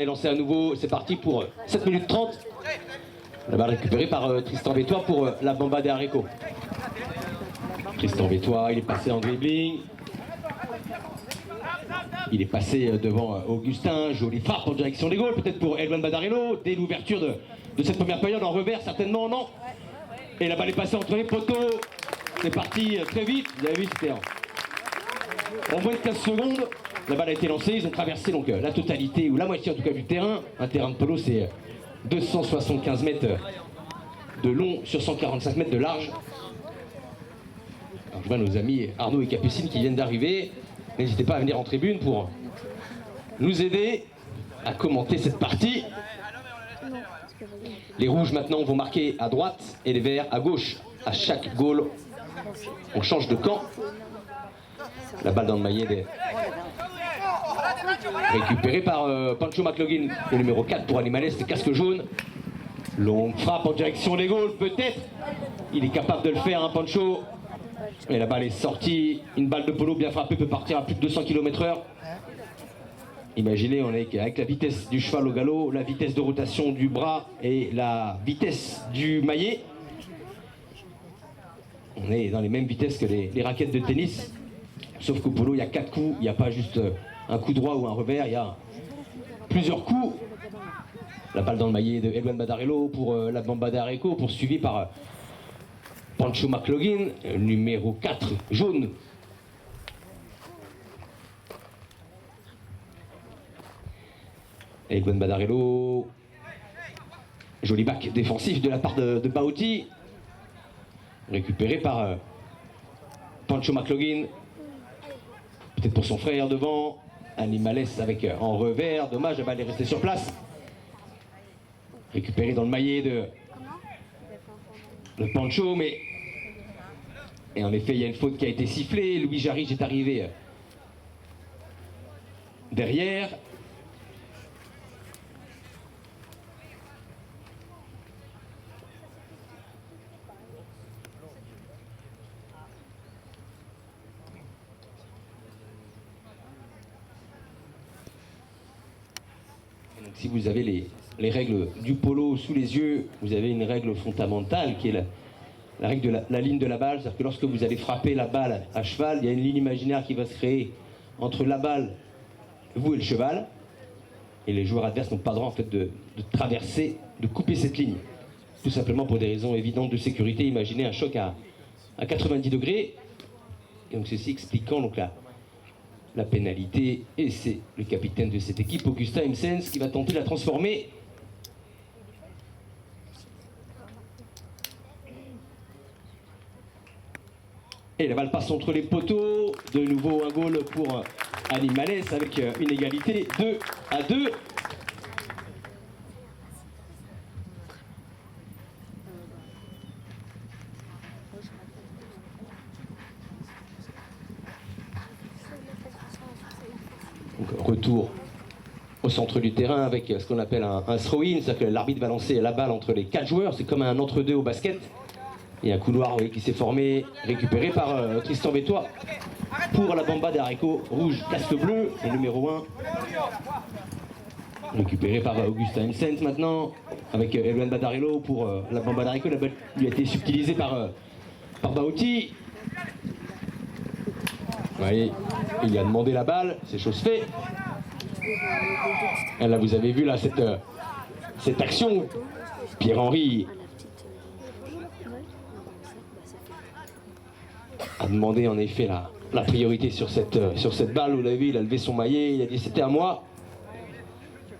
Et lancé à nouveau, c'est parti pour 7 minutes 30. La balle récupérée par Tristan Vétois pour la Bamba de Areco. Tristan Vétois, il est passé en dribbling. Il est passé devant Augustin, jolie frappe en direction des goals, peut-être pour Elwan Badarello, dès l'ouverture de cette première période, en revers certainement, non. Et la balle est passée entre les poteaux, c'est parti très vite, vous avez vu, c'était en moins de 15 secondes, la balle a été lancée, ils ont traversé donc la totalité, ou la moitié en tout cas du terrain. Un terrain de polo, c'est 275 mètres de long sur 145 mètres de large. Alors je vois nos amis Arnaud et Capucine qui viennent d'arriver. N'hésitez pas à venir en tribune pour nous aider à commenter cette partie. Les rouges maintenant vont marquer à droite et les verts à gauche. À chaque goal, on change de camp. La balle dans le maillet récupérée par Pancho McLaughlin, le numéro 4 pour Animales, le casque jaune. Longue frappe en direction des goals, peut-être. Il est capable de le faire, hein, Pancho. Et la balle est sortie. Une balle de polo bien frappée peut partir à plus de 200 km/h. Imaginez, on est avec la vitesse du cheval au galop, la vitesse de rotation du bras et la vitesse du maillet. On est dans les mêmes vitesses que les raquettes de tennis. Sauf qu'au polo, il y a 4 coups. Il n'y a pas juste un coup droit ou un revers. Il y a plusieurs coups. La balle dans le maillet de Elwan Badarello pour la Bamba d'Areco, poursuivi par Pancho McLaughlin, numéro 4, jaune. Elwan Badarello. Joli bac défensif de la part de Baouti. Récupéré par Pancho McLaughlin. Peut-être pour son frère devant. Animales avec en revers. Dommage, la balle est restée sur place. Récupéré dans le maillet de Pancho, mais... Et en effet, il y a une faute qui a été sifflée. Louis Jarige est arrivé derrière. Et donc, si vous avez les règles du polo sous les yeux, vous avez une règle fondamentale qui est la règle de la ligne de la balle. C'est-à-dire que lorsque vous allez frapper la balle à cheval, il y a une ligne imaginaire qui va se créer entre la balle, vous et le cheval. Et les joueurs adverses n'ont pas le droit en fait, de traverser, de couper cette ligne. Tout simplement pour des raisons évidentes de sécurité. Imaginez un choc à 90 degrés. Et donc ceci expliquant donc la pénalité. Et c'est le capitaine de cette équipe, Augustin Imsens, qui va tenter de la transformer. Et la balle passe entre les poteaux. De nouveau un goal pour Animales avec une égalité 2-2. Donc, retour au centre du terrain avec ce qu'on appelle un throw-in, c'est-à-dire que l'arbitre va lancer la balle entre les 4 joueurs. C'est comme un entre-deux au basket. Il y a un couloir qui s'est formé, récupéré par Tristan Vétois pour la Bamba d'Areco, rouge, casque bleu, le numéro 1. Récupéré par Augustin Imsens maintenant, avec Elwan Badarello pour la Bamba d'Areco. La balle lui a été subtilisée par Baouti. Vous voyez, il a demandé la balle, c'est chose faite. Et là, vous avez vu là cette action. Pierre-Henri a demandé en effet la priorité sur cette balle. Vous l'avez vu, il a levé son maillet, il a dit c'était à moi.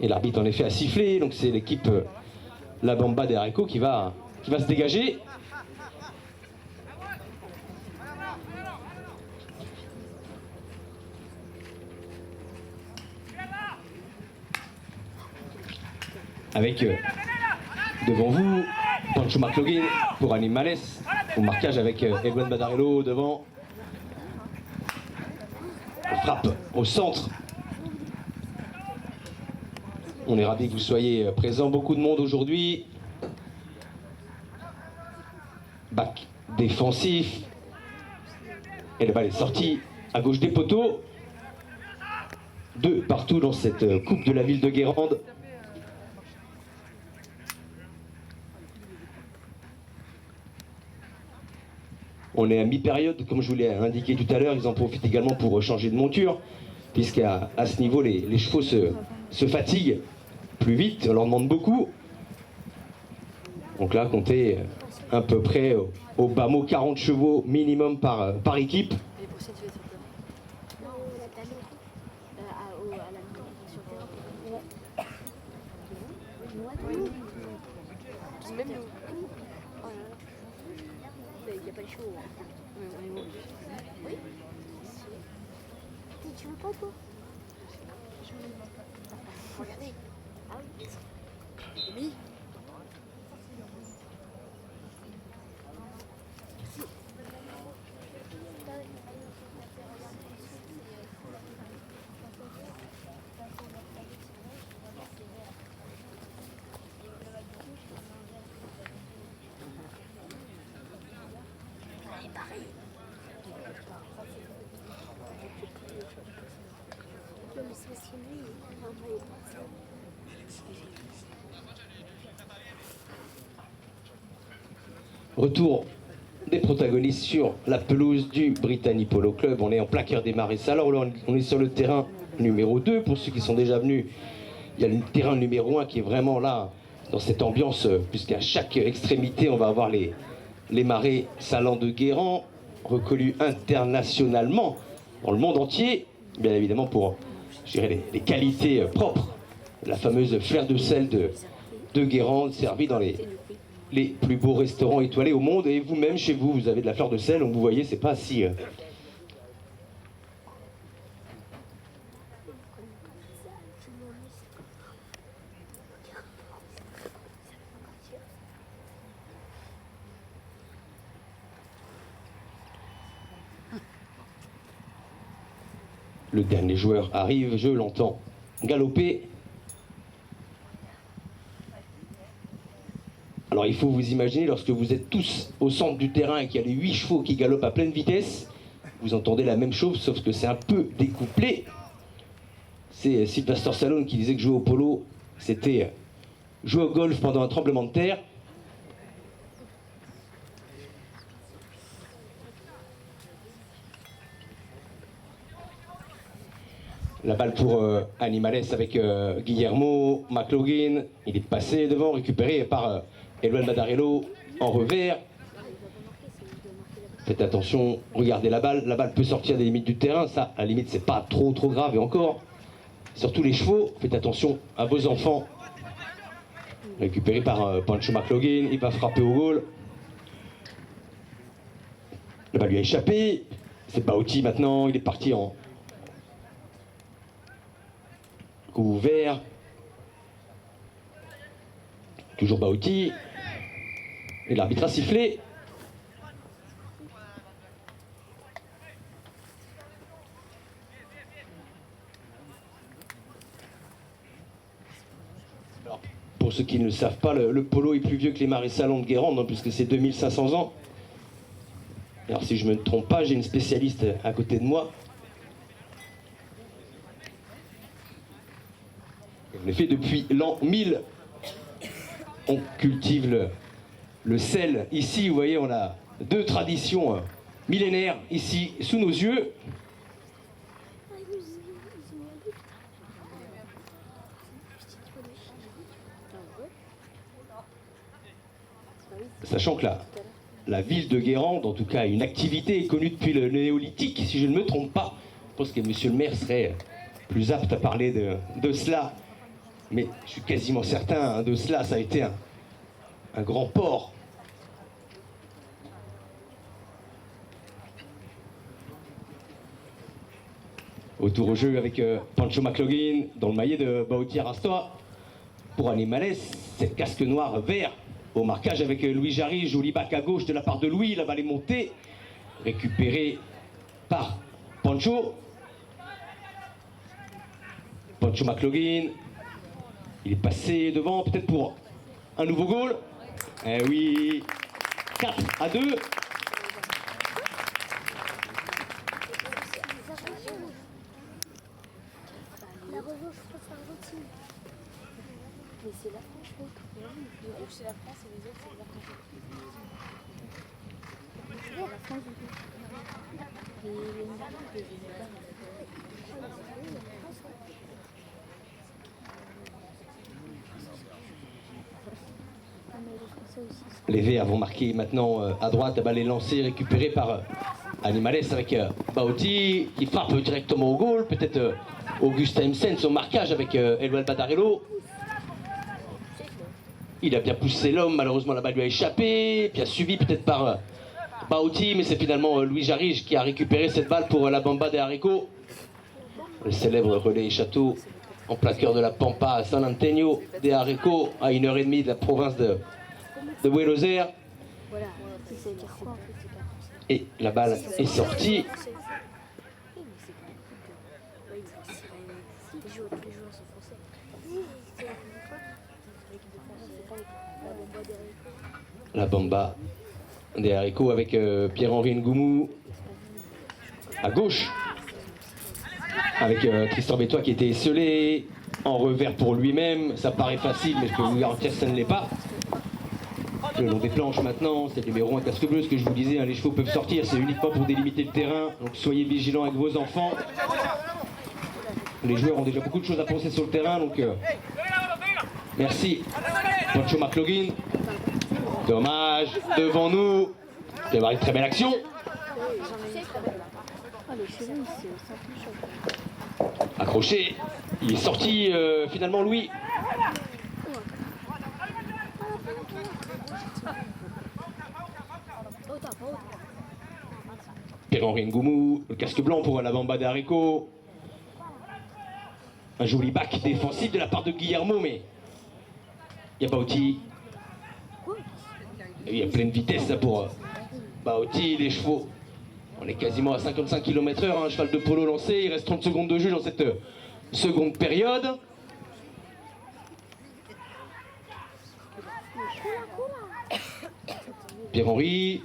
Et l'arbitre en effet a sifflé, donc c'est l'équipe la Bamba d'Areco qui va se dégager. Avec devant vous Pancho McLaughlin pour Animales, au marquage avec Elwan Badarello devant. Frappe au centre. On est ravis que vous soyez présents, beaucoup de monde aujourd'hui. Bac défensif. Et la balle est sortie à gauche des poteaux. 2 partout dans cette Coupe de la ville de Guérande. On est à mi-période, comme je vous l'ai indiqué tout à l'heure, ils en profitent également pour changer de monture, puisqu'à ce niveau, les chevaux se fatiguent plus vite, on leur demande beaucoup. Donc là, comptez à peu près au bas mot 40 chevaux minimum par équipe. Tu veux pas toi? Regardez. Ah oui. Oui. Pareil. Retour des protagonistes sur la pelouse du Brittany Polo Club. On est en plein cœur des Marais Salors. On est sur le terrain numéro 2. Pour ceux qui sont déjà venus, il y a le terrain numéro 1 qui est vraiment là, dans cette ambiance, puisqu'à chaque extrémité, on va avoir les Marais Salants de Guérande, reconnus internationalement dans le monde entier, bien évidemment pour, je dirais, les qualités propres. La fameuse fleur de sel de Guérande, servie dans les plus beaux restaurants étoilés au monde. Et vous-même, chez vous, vous avez de la fleur de sel, donc vous voyez, c'est pas si... Le dernier joueur arrive, je l'entends galoper. Alors il faut vous imaginer, lorsque vous êtes tous au centre du terrain et qu'il y a les 8 chevaux qui galopent à pleine vitesse, vous entendez la même chose, sauf que c'est un peu découplé. C'est Sylvester Stallone qui disait que jouer au polo, c'était jouer au golf pendant un tremblement de terre. La balle pour Animales avec Guillermo McLaughlin. Il est passé devant, récupéré par Eloel Madarello en revers. Faites attention, regardez la balle peut sortir des limites du terrain, ça à la limite c'est pas trop grave et encore. Surtout les chevaux, faites attention à vos enfants. Récupéré par Pancho McLaughlin, il va frapper au goal. La balle lui a échappé, c'est Bauti maintenant, il est parti en coup ouvert. Toujours Bauti. Et l'arbitre a sifflé. Alors, pour ceux qui ne le savent pas, le polo est plus vieux que les Marais Salants de Guérande, hein, puisque c'est 2500 ans. Alors si je ne me trompe pas, j'ai une spécialiste à côté de moi. En effet, depuis l'an 1000, on cultive le sel. Ici, vous voyez, on a 2 traditions millénaires ici sous nos yeux. Sachant que la ville de Guérande, en tout cas une activité connue depuis le néolithique, si je ne me trompe pas. Je pense que monsieur le maire serait plus apte à parler de cela. Mais je suis quasiment certain de cela, ça a été un grand port. Autour au jeu avec Pancho McLaughlin dans le maillet de Bauti Arastoa. Pour Animales, cette casque noire vert au marquage avec Louis Jarry, joli bac à gauche de la part de Louis, la balle est montée, récupérée par Pancho. Pancho McLaughlin, il est passé devant, peut-être pour un nouveau goal. Eh oui, 4-2. c'est la France, l'autre. Le rouge, c'est la France et les autres, c'est l'Argentine. La France, du coup. Et les Néerlandais, les Néerlandais. Les Verts vont marquer maintenant à droite, la balle est lancée, récupérée par Animales avec Baotti qui frappe directement au goal, peut-être Augustin Imsen, son marquage avec Eloy Badarello. Il a bien poussé l'homme, malheureusement la balle lui a échappé, bien suivi peut-être par Baotti, mais c'est finalement Louis Jarige qui a récupéré cette balle pour la Bamba de Areco. Le célèbre relais château en plein cœur de la Pampa à San Antonio de Areco, à 1h30 de la province de Buenos Aires. Et la balle est sortie. La Bamba des haricots avec Pierre-Henri Ngoumou à gauche. Avec Tristan Bétois qui était esselé en revers pour lui-même. Ça paraît facile, mais je peux vous garantir que ça ne l'est pas. Le long des planches maintenant, c'est le numéro 1 casque bleu, ce que je vous disais, hein, les chevaux peuvent sortir, c'est uniquement pour délimiter le terrain, donc soyez vigilants avec vos enfants. Les joueurs ont déjà beaucoup de choses à penser sur le terrain, donc merci. Poncho McLaughlin, dommage, devant nous, il va y avoir une très belle action. Accroché, il est sorti finalement Louis. Pierre-Henri Ngoumou, le casque blanc pour la Bamba d'Areco. Un joli bac défensif de la part de Guillermo, mais il y a Baotti. Il y a pleine vitesse là pour Baotti, les chevaux. On est quasiment à 55 km/h, un cheval de polo lancé. Il reste 30 secondes de jeu dans cette seconde période. Pierre-Henri.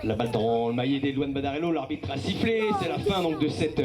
La balle dans le maillet d'Eloy Badarello, l'arbitre a sifflé, c'est la fin donc de cette